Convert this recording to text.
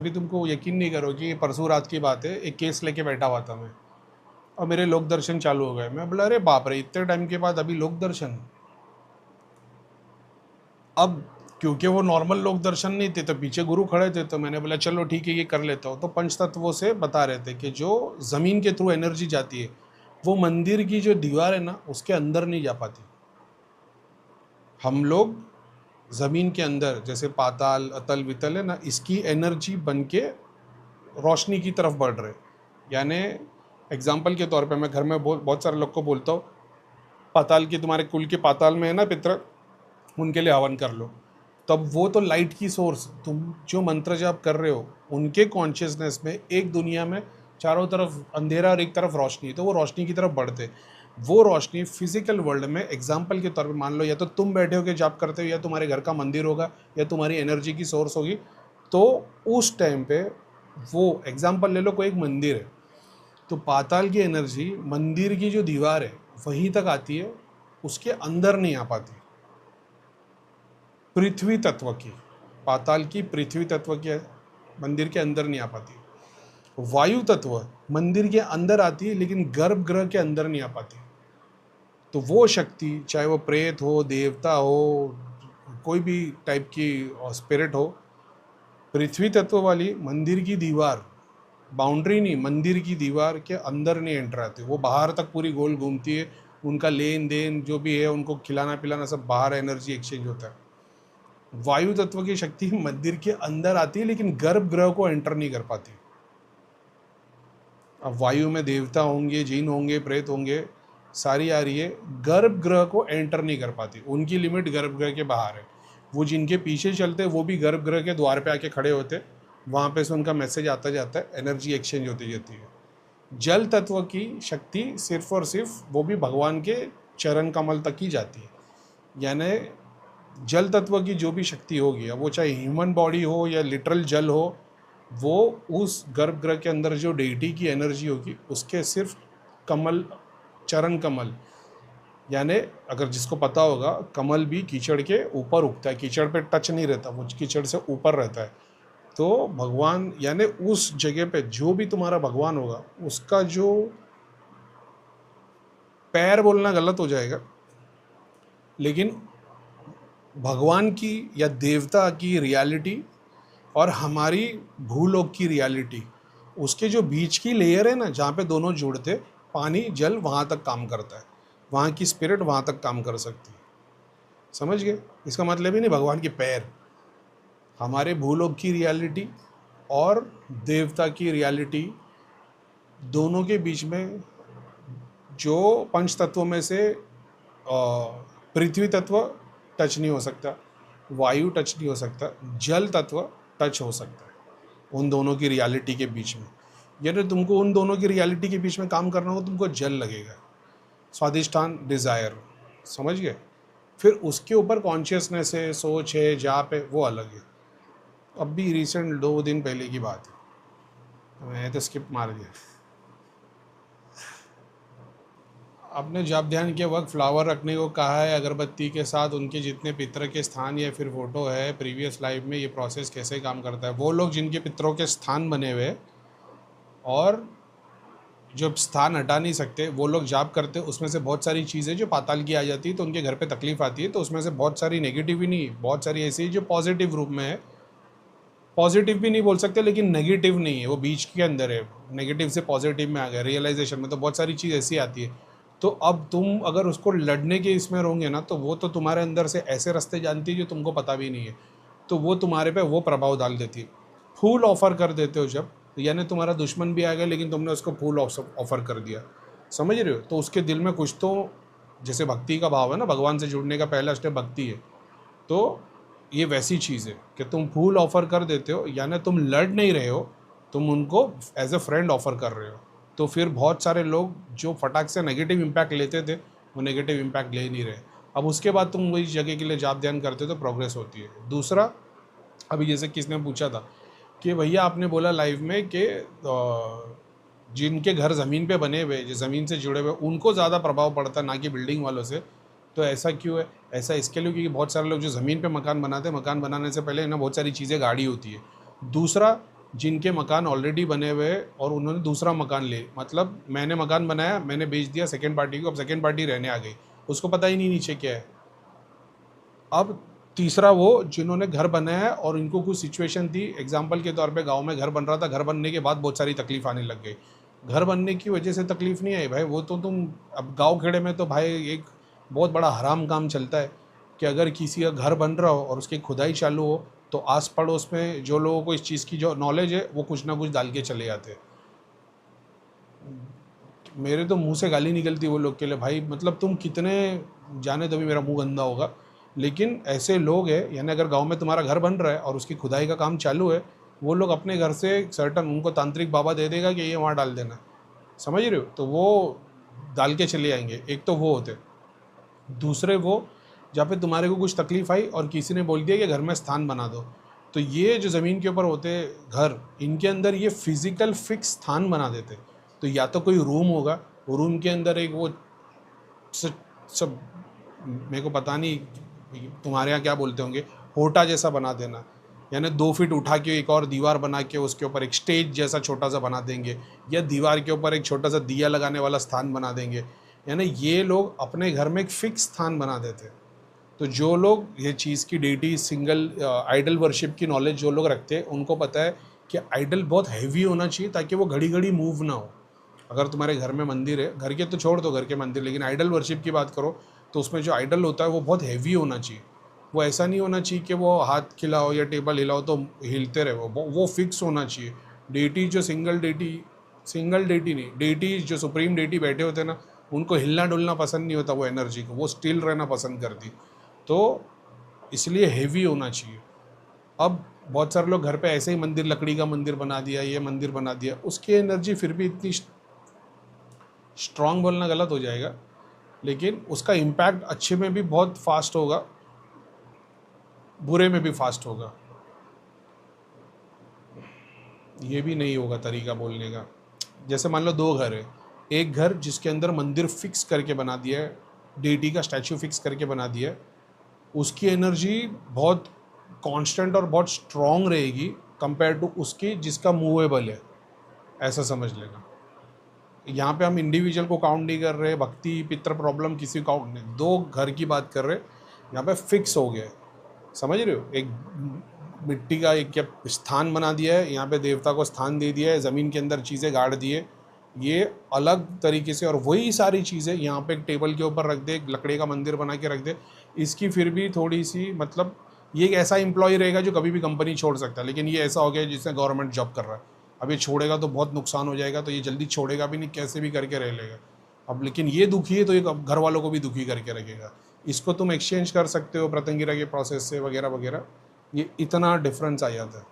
अभी तुमको यकीन नहीं करोगे, परसों रात की बात है, एक केस लेके बैठा हुआ था मैं, और मेरे लोक दर्शन चालू हो गए। मैं बोला अरे बाप रे, इतने टाइम के बाद अभी लोक दर्शन। अब क्योंकि वो नॉर्मल लोक दर्शन नहीं थे तो पीछे गुरु खड़े थे, तो मैंने बोला चलो ठीक है ये कर लेता हूँ। तो पंच तत्वों से बता रहे थे कि जो ज़मीन के थ्रू एनर्जी जाती है वो मंदिर की जो दीवार है ना उसके अंदर नहीं जा पाती। हम लोग ज़मीन के अंदर जैसे पाताल अतल वितल है ना, इसकी एनर्जी बन के रोशनी की तरफ बढ़ रहे। यानी एग्जाम्पल के तौर पे मैं घर में बहुत सारे लोग को बोलता हूँ, पाताल की तुम्हारे कुल के पाताल में है ना पितर, उनके लिए हवन कर लो। तब वो तो लाइट की सोर्स, तुम जो मंत्र जाप कर रहे हो उनके कॉन्शियसनेस में एक दुनिया में चारों तरफ अंधेरा और एक तरफ रोशनी, तो वो रोशनी की तरफ बढ़ते। वो रोशनी फिजिकल वर्ल्ड में एग्जाम्पल के तौर पे मान लो, या तो तुम बैठे हो के जाप करते हो, या तुम्हारे घर का मंदिर होगा, या तुम्हारी एनर्जी की सोर्स होगी। तो उस टाइम पे वो एग्जाम्पल ले लो, कोई एक मंदिर है तो पाताल की एनर्जी मंदिर की जो दीवार है वहीं तक आती है, उसके अंदर नहीं आ पाती। पृथ्वी तत्व की, पाताल की पृथ्वी तत्व की मंदिर के अंदर नहीं आ पाती। वायु तत्व मंदिर के अंदर आती है लेकिन गर्भगृह के अंदर नहीं आ पाती। तो वो शक्ति चाहे वो प्रेत हो, देवता हो, कोई भी टाइप की स्पिरिट हो, पृथ्वी तत्व वाली मंदिर की दीवार, बाउंड्री नहीं, मंदिर की दीवार के अंदर नहीं एंटर आते। वो बाहर तक पूरी गोल घूमती है, उनका लेन देन जो भी है, उनको खिलाना पिलाना सब बाहर एनर्जी एक्सचेंज होता है। वायु तत्व की शक्ति मंदिर के अंदर आती है लेकिन गर्भगृह को एंटर नहीं कर पाती। अब वायु में देवता होंगे, जिन होंगे, प्रेत होंगे, सारी आ रही है, गर्भगृह को एंटर नहीं कर पाती। उनकी लिमिट गर्भगृह के बाहर है। वो जिनके पीछे चलते वो भी गर्भगृह के द्वार पे आके खड़े होते, वहाँ पे से उनका मैसेज आता जाता है, एनर्जी एक्सचेंज होती जाती है। जल तत्व की शक्ति सिर्फ और सिर्फ वो भी भगवान के चरण कमल तक ही जाती है। यानी जल तत्व की जो भी शक्ति होगी, अब वो चाहे ह्यूमन बॉडी हो या लिटरल जल हो, वो उस गर्भगृह के अंदर जो डेटी की एनर्जी होगी उसके सिर्फ कमल, चरण कमल, यानी अगर जिसको पता होगा कमल भी कीचड़ के ऊपर उगता है, कीचड़ पे टच नहीं रहता, वो कीचड़ से ऊपर रहता है। तो भगवान यानी उस जगह पे जो भी तुम्हारा भगवान होगा उसका जो पैर बोलना गलत हो जाएगा, लेकिन भगवान की या देवता की रियलिटी और हमारी भूलोक की रियलिटी, उसके जो बीच की लेयर है ना जहाँ पे दोनों जुड़ते, पानी जल वहाँ तक काम करता है, वहाँ की स्पिरिट वहाँ तक काम कर सकती है। समझ गए? इसका मतलब ही नहीं भगवान के पैर, हमारे भूलोक की रियलिटी और देवता की रियलिटी, दोनों के बीच में जो पंच तत्वों में से पृथ्वी तत्व टच नहीं हो सकता, वायु टच नहीं हो सकता, जल तत्व टच हो सकता है उन दोनों की रियलिटी के बीच में। यदि तुमको उन दोनों की रियलिटी के बीच में काम करना हो, तुमको जल लगेगा, स्वादिष्टान, डिज़ायर। समझ गए? फिर उसके ऊपर कॉन्शियसनेस है, सोच है, जाप है, वो अलग है। अब भी रिसेंट 2 दिन पहले की बात है, मैं तो स्किप मार दिया। आपने जाप ध्यान के वक्त फ्लावर रखने को कहा है, अगरबत्ती के साथ उनके जितने पितर के स्थान या फिर फोटो है प्रीवियस लाइफ में, ये प्रोसेस कैसे काम करता है? वो लोग जिनके पितरों के स्थान बने हुए और जो स्थान हटा नहीं सकते, वो लोग जाप करते, उसमें से बहुत सारी चीज़ें जो पाताल की आ जाती है तो उनके घर पे तकलीफ आती है, तो उसमें से बहुत सारी नेगेटिव ही नहीं, बहुत सारी ऐसी जो पॉजिटिव रूप में है। पॉजिटिव भी नहीं बोल सकते लेकिन नेगेटिव नहीं है, वो बीच के अंदर है, नेगेटिव से पॉजिटिव में आ गया रियलाइजेशन में। तो बहुत सारी चीज़ ऐसी आती है, तो अब तुम अगर उसको लड़ने के इसमें रहोगे ना, तो वो तो तुम्हारे अंदर से ऐसे रास्ते जानती है जो तुमको पता भी नहीं है, तो वो तुम्हारे पे वो प्रभाव डाल देती है। फूल ऑफर कर देते हो जब, यानी तुम्हारा दुश्मन भी आ गया लेकिन तुमने उसको फूल ऑफर कर दिया, समझ रहे हो? तो उसके दिल में कुछ तो, जैसे भक्ति का भाव है ना, भगवान से जुड़ने का पहला स्टेप भक्ति है, तो ये वैसी चीज़ है कि तुम फूल ऑफर कर देते हो, यानी तुम लड़ नहीं रहे हो, तुम उनको एज ए फ्रेंड ऑफर कर रहे हो। तो फिर बहुत सारे लोग जो फटाक से नेगेटिव इम्पैक्ट लेते थे, वो नेगेटिव इम्पैक्ट ले नहीं रहे। अब उसके बाद तुम वही जगह के लिए जाप ध्यान करते हो तो प्रोग्रेस होती है। दूसरा, अभी जैसे किसने पूछा था कि भैया आपने बोला लाइव में कि जिनके घर ज़मीन पे बने हुए, जो ज़मीन से जुड़े हुए, उनको ज़्यादा प्रभाव पड़ता है ना कि बिल्डिंग वालों से। तो ऐसा क्यों है? ऐसा इसके लिए क्योंकि बहुत सारे लोग जो ज़मीन पे मकान बनाते हैं, मकान बनाने से पहले ना बहुत सारी चीज़ें गाड़ी होती है। दूसरा, जिनके मकान ऑलरेडी बने हुए हैं और उन्होंने दूसरा मकान ले, मतलब मैंने मकान बनाया, मैंने बेच दिया सेकेंड पार्टी को, अब सेकेंड पार्टी रहने आ गई, उसको पता ही नहीं नीचे क्या है। अब तीसरा वो जिन्होंने घर बनाया है और इनको कुछ सिचुएशन थी, एग्जाम्पल के तौर पे गांव में घर बन रहा था, घर बनने के बाद बहुत सारी तकलीफ आने लग गई। घर बनने की वजह से तकलीफ नहीं आई भाई, वो तो तुम अब गांव खेड़े में तो भाई एक बहुत बड़ा हराम काम चलता है कि अगर किसी का घर बन रहा हो और उसकी खुदाई चालू हो तो आस पड़ोस में जो लोगों को इस चीज़ की जो नॉलेज है वो कुछ ना कुछ डाल के चले जाते हैं। मेरे तो मुंह से गाली निकलती वो लोग के लिए, भाई मतलब तुम कितने, जाने तभी मेरा मुंह गंदा होगा, लेकिन ऐसे लोग हैं, यानी अगर गांव में तुम्हारा घर बन रहा है और उसकी खुदाई का काम चालू है, वो लोग अपने घर से सर्टन, उनको तांत्रिक बाबा दे देगा कि ये वहाँ डाल देना, समझ रहे हो, तो वो डाल के चले आएंगे। एक तो वो होते, दूसरे वो जहाँ पे तुम्हारे को कुछ तकलीफ आई और किसी ने बोल दिया कि घर में स्थान बना दो, तो ये जो ज़मीन के ऊपर होते घर, इनके अंदर ये फिजिकल फिक्स स्थान बना देते। तो या तो कोई रूम होगा, वो रूम के अंदर एक वो सब मेरे को पता नहीं तुम्हारे यहाँ क्या बोलते होंगे, होटा जैसा बना देना, यानी 2 फीट उठा के एक और दीवार बना के उसके ऊपर एक स्टेज जैसा छोटा सा बना देंगे, या दीवार के ऊपर एक छोटा सा दिया लगाने वाला स्थान बना देंगे। यानी ये लोग अपने घर में एक फिक्स स्थान बना देते हैं। तो जो लोग ये चीज़ की डेटी सिंगल आइडल वर्शिप की नॉलेज जो लोग रखते हैं, उनको पता है कि आइडल बहुत हैवी होना चाहिए ताकि वो घड़ी घड़ी मूव ना हो। अगर तुम्हारे घर में मंदिर है, घर के तो छोड़ दो घर के मंदिर, लेकिन आइडल वर्शिप की बात करो तो उसमें जो आइडल होता है वो बहुत हैवी होना चाहिए। वो ऐसा नहीं होना चाहिए कि वो हाथ खिलाओ या टेबल हिलाओ तो हिलते रहे, वो फिक्स होना चाहिए। डेटी जो सिंगल डेटी नहीं, डेटी जो सुप्रीम डेटी बैठे होते हैं ना, उनको हिलना डुलना पसंद नहीं होता, वो एनर्जी को वो स्टिल रहना पसंद करती, तो इसलिए हेवी होना चाहिए। अब बहुत सारे लोग घर पे ऐसे ही मंदिर, लकड़ी का मंदिर बना दिया, ये मंदिर बना दिया, उसकी एनर्जी फिर भी इतनी स्ट्रांग बोलना गलत हो जाएगा, लेकिन उसका इम्पैक्ट अच्छे में भी बहुत फास्ट होगा, बुरे में भी फास्ट होगा। ये भी नहीं होगा तरीका बोलने का। जैसे मान लो 2 घर है, एक घर जिसके अंदर मंदिर फिक्स करके बना दिया है, डेटी का स्टैचू फिक्स करके बना दिया है, उसकी एनर्जी बहुत कांस्टेंट और बहुत स्ट्रांग रहेगी कंपेयर टू उसकी जिसका मूवेबल है, ऐसा समझ लेना। यहाँ पे हम इंडिविजुअल को काउंट नहीं कर रहे, भक्ति पितृ प्रॉब्लम किसी को काउंट नहीं, 2 घर की बात कर रहे, यहाँ पे फिक्स हो गया है, समझ रहे हो। एक मिट्टी का एक क्या स्थान बना दिया है, यहाँ पे देवता को स्थान दे दिया है, ज़मीन के अंदर चीज़ें गाड़ दिए, ये अलग तरीके से, और वही सारी चीज़ें यहाँ पे एक टेबल के ऊपर रख दे, एक लकड़ी का मंदिर बना के रख दे, इसकी फिर भी थोड़ी सी मतलब, ये एक ऐसा एम्प्लॉय रहेगा जो कभी भी कंपनी छोड़ सकता है, लेकिन ये ऐसा हो गया जिसने गवर्नमेंट जॉब कर रहा है, अब ये छोड़ेगा तो बहुत नुकसान हो जाएगा, तो ये जल्दी छोड़ेगा भी नहीं, कैसे भी करके रह लेगा। अब लेकिन ये दुखी है तो ये घर वालों को भी दुखी करके रखेगा। इसको तुम एक्सचेंज कर सकते हो प्रतंगिरा के प्रोसेस से वगैरह वगैरह, ये इतना डिफरेंस आ जाता है।